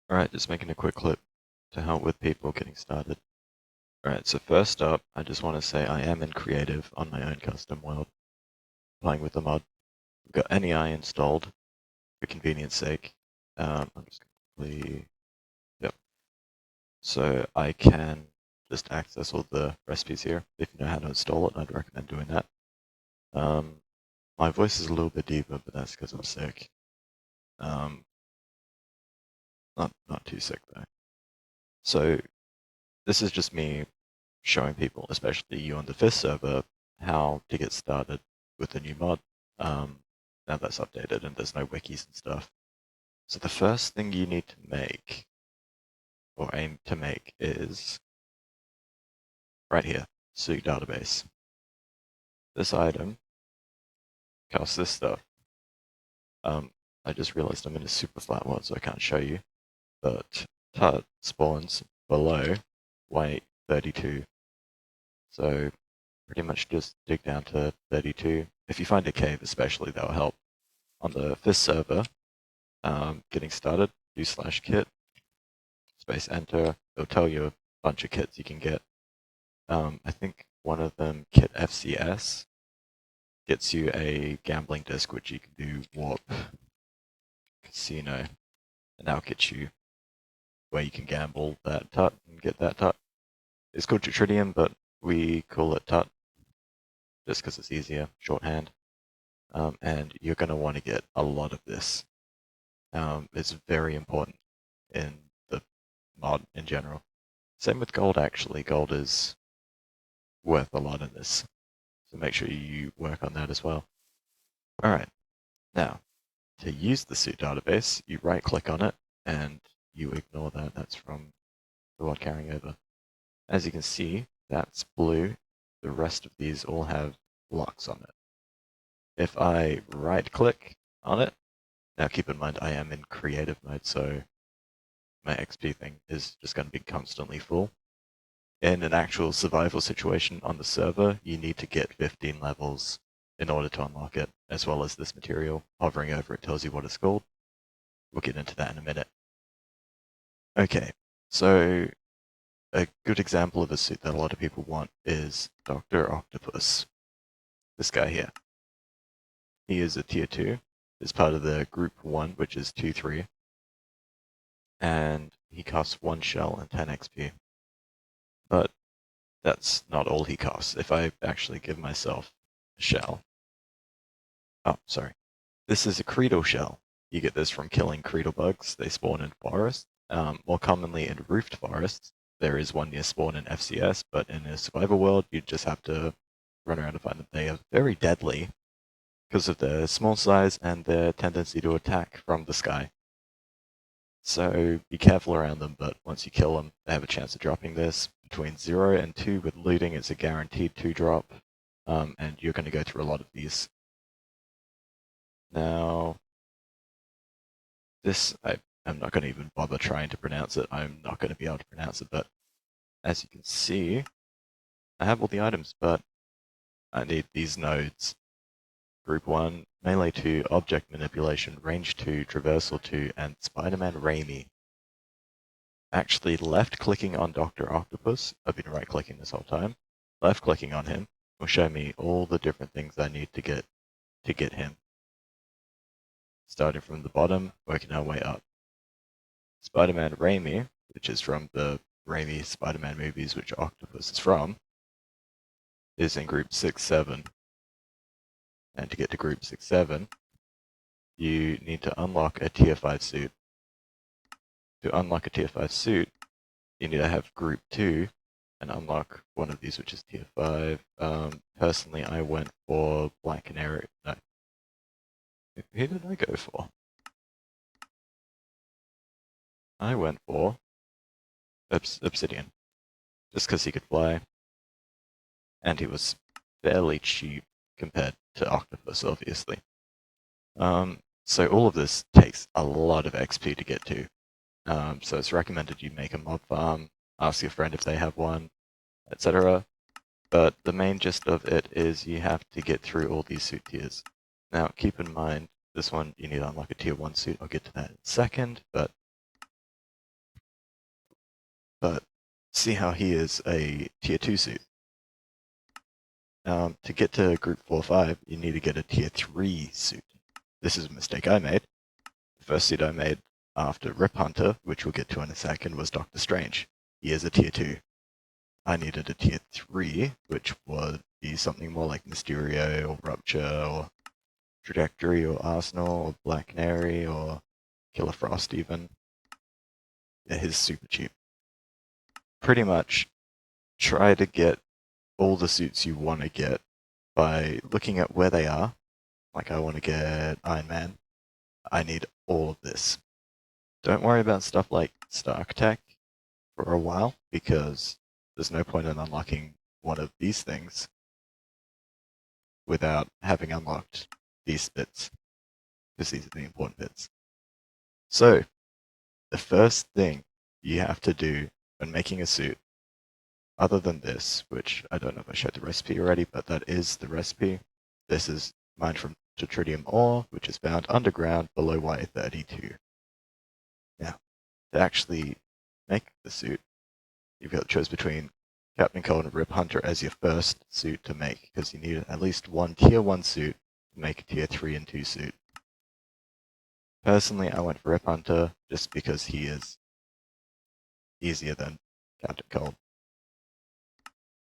Alright, just making a quick clip to help with people getting started. Alright, so first up, I just want to say I am in creative on my own custom world, playing with the mod. I've got NEI installed for convenience sake. I'm just going to quickly, yep. So I can just access all the recipes here. If you know how to install it, I'd recommend doing that. My voice is a little bit deeper, but that's because I'm sick. Not too sick though. So this is just me showing people, especially you on the Fisk server, how to get started with the new mod. Now that's updated and there's no wikis and stuff. So the first thing you need to make, or aim to make, is right here, suit database. This item costs this stuff. I just realized I'm in a super flat world, so I can't show you. But tut spawns below weight 32. So pretty much just dig down to 32. If you find a cave especially, that'll help. On the Fisk server, getting started, do /kit, space enter, it'll tell you a bunch of kits you can get. I think one of them, kit FCS, gets you a gambling disc, which you can do warp casino, and that'll get you where you can gamble that tut and get that tut. It's called Tritium, but we call it tut, just because it's easier, shorthand. And you're going to want to get a lot of this. It's very important in the mod in general. Same with gold, actually. Gold is worth a lot in this, so make sure you work on that as well. Alright, now, to use the suit database, you right-click on it, and you ignore that. That's from the one carrying over. As you can see, that's blue. The rest of these all have locks on it. If I right-click on it, now keep in mind I am in creative mode, so my XP thing is just going to be constantly full. In an actual survival situation on the server, you need to get 15 levels in order to unlock it, as well as this material. Hovering over it tells you what it's called. We'll get into that in a minute. Okay, so a good example of a suit that a lot of people want is Dr. Octopus. This guy here. He is a tier 2. Is part of the group 1, which is 2-3. And he costs 1 shell and 10 XP. But that's not all he costs. If I actually give myself a shell. Oh, sorry. This is a Creedle shell. You get this from killing Creedle bugs. They spawn in forests. More commonly in roofed forests. There is one near spawn in FCS, but in a survival world, you just have to run around and find them. They are very deadly because of their small size and their tendency to attack from the sky. So be careful around them, but once you kill them, they have a chance of dropping this. Between 0 and 2 with looting, it's a guaranteed 2 drop, and you're going to go through a lot of these. Now, this, I'm not going to even bother trying to pronounce it. I'm not going to be able to pronounce it, but as you can see, I have all the items, but I need these nodes. Group 1, Melee 2, Object Manipulation, Range 2, Traversal 2, and Spider-Man Raimi. Actually, left-clicking on Dr. Octopus, I've been right-clicking this whole time, left-clicking on him will show me all the different things I need to get him. Starting from the bottom, working our way up. Spider-Man Raimi, which is from the Raimi Spider-Man movies, which Octopus is from, is in group 6-7. And to get to group 6-7, you need to unlock a tier 5 suit. To unlock a tier 5 suit, you need to have group 2 and unlock one of these, which is tier 5. Personally, I went for Black Canary. No. Who did I go for? I went for Obsidian. Just because he could fly. And he was fairly cheap compared to Octopus, obviously. So all of this takes a lot of XP to get to. So it's recommended you make a mob farm, ask your friend if they have one, etc. But the main gist of it is you have to get through all these suit tiers. Now keep in mind, this one you need to unlock a tier 1 suit. I'll get to that in a second, but but see how he is a tier 2 suit. To get to group 4-5, you need to get a tier 3 suit. This is a mistake I made. The first suit I made after Rip Hunter, which we'll get to in a second, was Doctor Strange. He is a tier 2. I needed a tier 3, which would be something more like Mysterio or Rupture or Trajectory or Arsenal or Black Canary or Killer Frost even. Yeah, he's super cheap. Pretty much try to get all the suits you want to get by looking at where they are. Like I want to get Iron Man. I need all of this. Don't worry about stuff like Stark Tech for a while because there's no point in unlocking one of these things without having unlocked these bits, because these are the important bits. So, the first thing you have to do when making a suit, other than this, which I don't know if I showed the recipe already, but that is the recipe. This is mined from Tritium ore, which is found underground below Y32. Now, to actually make the suit, you've got to choose between Captain Cold and Rip Hunter as your first suit to make, because you need at least one tier 1 suit to make a tier 3 and 2 suit. Personally, I went for Rip Hunter just because he is easier than Captain Cold.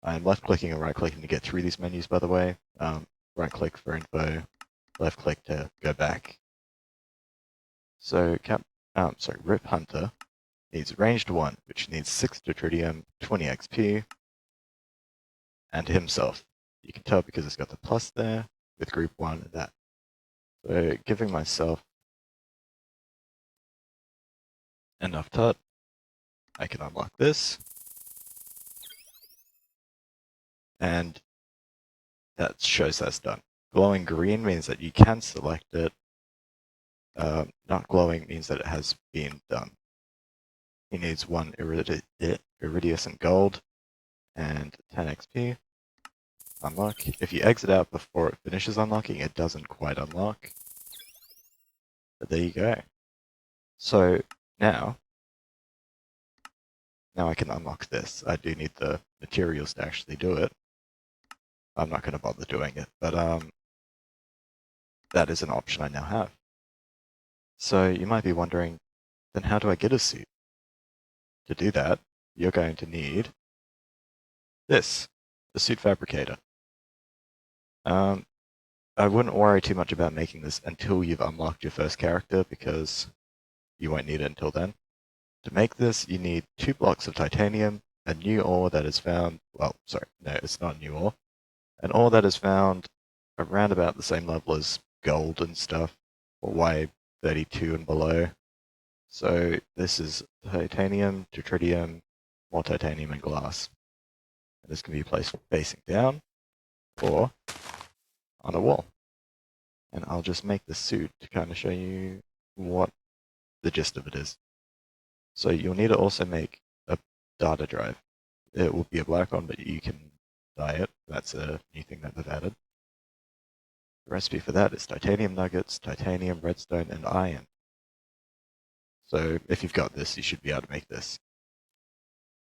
I'm left-clicking and right-clicking to get through these menus, by the way. Right-click for info, left-click to go back. So, Rip Hunter needs ranged 1, which needs 6 Deuterium, 20 XP, and himself. You can tell because it's got the plus there with group 1 and that. So giving myself enough tut, I can unlock this. And that shows that's done. Glowing green means that you can select it. Not glowing means that it has been done. He needs 1 iridescent gold and 10 XP. Unlock. If you exit out before it finishes unlocking, it doesn't quite unlock. But there you go. So now I can unlock this. I do need the materials to actually do it. I'm not going to bother doing it, but that is an option I now have. So you might be wondering, then how do I get a suit? To do that, you're going to need this, the suit fabricator. I wouldn't worry too much about making this until you've unlocked your first character, because you won't need it until then. To make this, you need 2 blocks of titanium, a new ore that is found, well, sorry, no, it's not a new ore. An ore that is found around about the same level as gold and stuff, or Y32 and below. So this is titanium, tritium, more titanium and glass. And this can be placed facing down or on a wall. And I'll just make the suit to kind of show you what the gist of it is. So you'll need to also make a data drive. It will be a black one, but you can dye it. That's a new thing that they've added. The recipe for that is titanium nuggets, titanium, redstone, and iron. So if you've got this, you should be able to make this.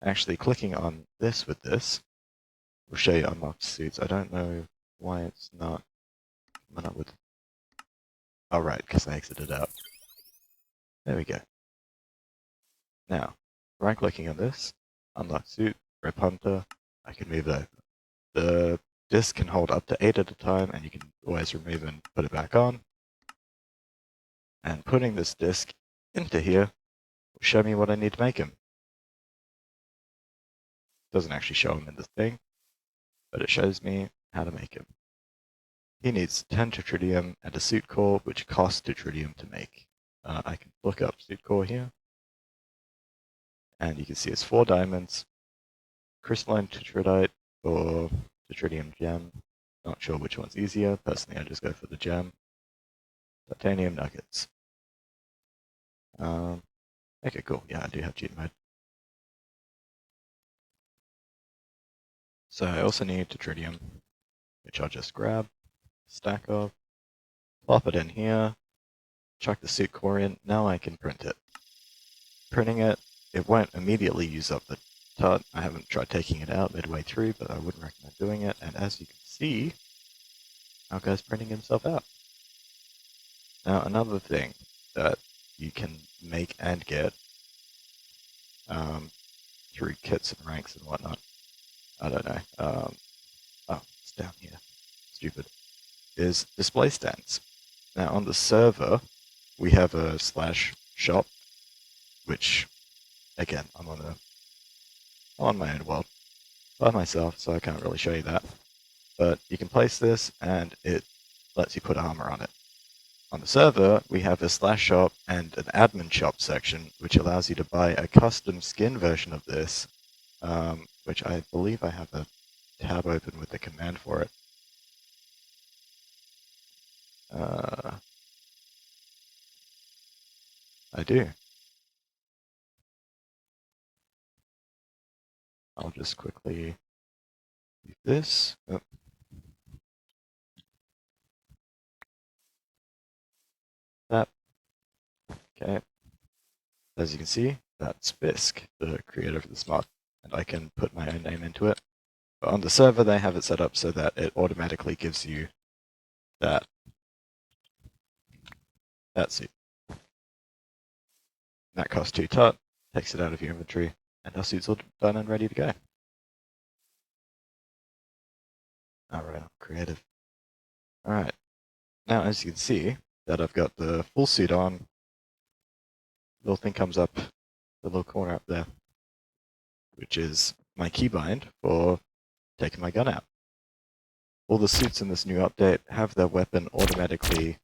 Actually, clicking on this with this will show you unlocked suits. I don't know why it's not coming up with... Oh, right, because I exited out. There we go. Now, right-clicking on this, unlock suit, Rip Hunter, I can move it over. The disc can hold up to 8 at a time, and you can always remove and put it back on. And putting this disc into here will show me what I need to make him. Doesn't actually show him in the thing, but it shows me how to make him. He needs 10 tritium and a suit core, which costs tritium to make. I can look up suit core here, and you can see it's 4 diamonds, crystalline tetradite or tritium gem. Not sure which one's easier. Personally, I just go for the gem. Titanium nuggets. Okay, cool. Yeah, I do have cheat mode. So I also need tritium, which I'll just grab, stack of, plop it in here, chuck the suit core in. Now I can print it. Printing it it won't immediately use up the tut. I haven't tried taking it out midway through, but I wouldn't recommend doing it. And as you can see, our guy's printing himself out. Now, another thing that you can make and get through kits and ranks and whatnot, I don't know, oh, it's down here, stupid, is display stands. Now, on the server, we have a /shop, which, again, I'm on my own world by myself, so I can't really show you that. But you can place this, and it lets you put armor on it. On the server, we have a /shop and an admin shop section, which allows you to buy a custom skin version of this, which I believe I have a tab open with the command for it. I do. I'll just quickly use this. Oh. That. Okay. As you can see, that's Fisk, the creator of this mod, and I can put my own name into it. But on the server, they have it set up so that it automatically gives you that suit. That costs 2 tut, takes it out of your inventory, and our suit's all done and ready to go. Alright, creative. Alright, now as you can see that I've got the full suit on, little thing comes up, the little corner up there, which is my keybind for taking my gun out. All the suits in this new update have their weapon automatically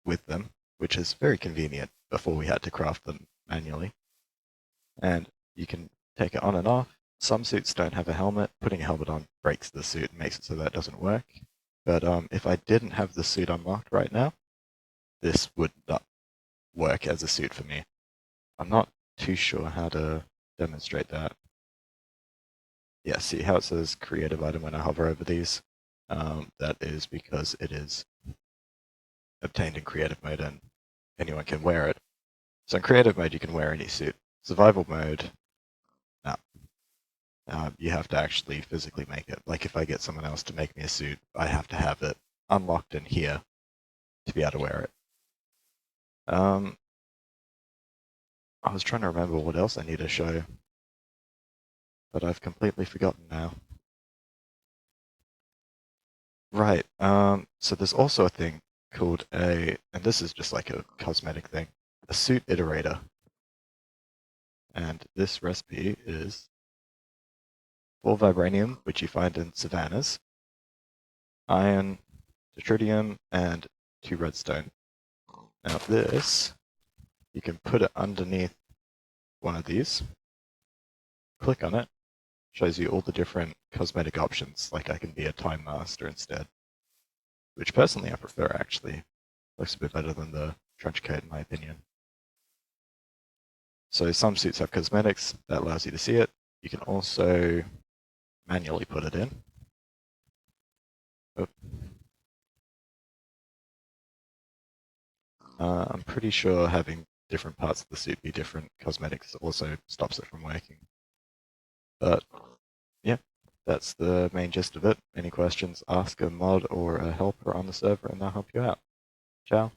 with them, which is very convenient. Before we had to craft them manually. And you can take it on and off. Some suits don't have a helmet. Putting a helmet on breaks the suit and makes it so that doesn't work. But if I didn't have the suit unlocked right now, this would not work as a suit for me. I'm not too sure how to demonstrate that. Yeah, see how it says creative item when I hover over these? That is because it is obtained in creative mode and anyone can wear it. So in creative mode, you can wear any suit. Survival mode, no. You have to actually physically make it. Like if I get someone else to make me a suit, I have to have it unlocked in here to be able to wear it. I was trying to remember what else I need to show, but I've completely forgotten now. Right, so there's also a thing called and this is just like a cosmetic thing, a suit iterator. And this recipe is 4 vibranium, which you find in savannas, iron, tritium, and 2 redstone. Now this, you can put it underneath one of these, click on it, shows you all the different cosmetic options, like I can be a time master instead, which personally I prefer actually. Looks a bit better than the trench coat in my opinion. So some suits have cosmetics, that allows you to see it. You can also manually put it in. Oh. I'm pretty sure having different parts of the suit be different cosmetics also stops it from working. But yeah, that's the main gist of it. Any questions, ask a mod or a helper on the server and they'll help you out. Ciao.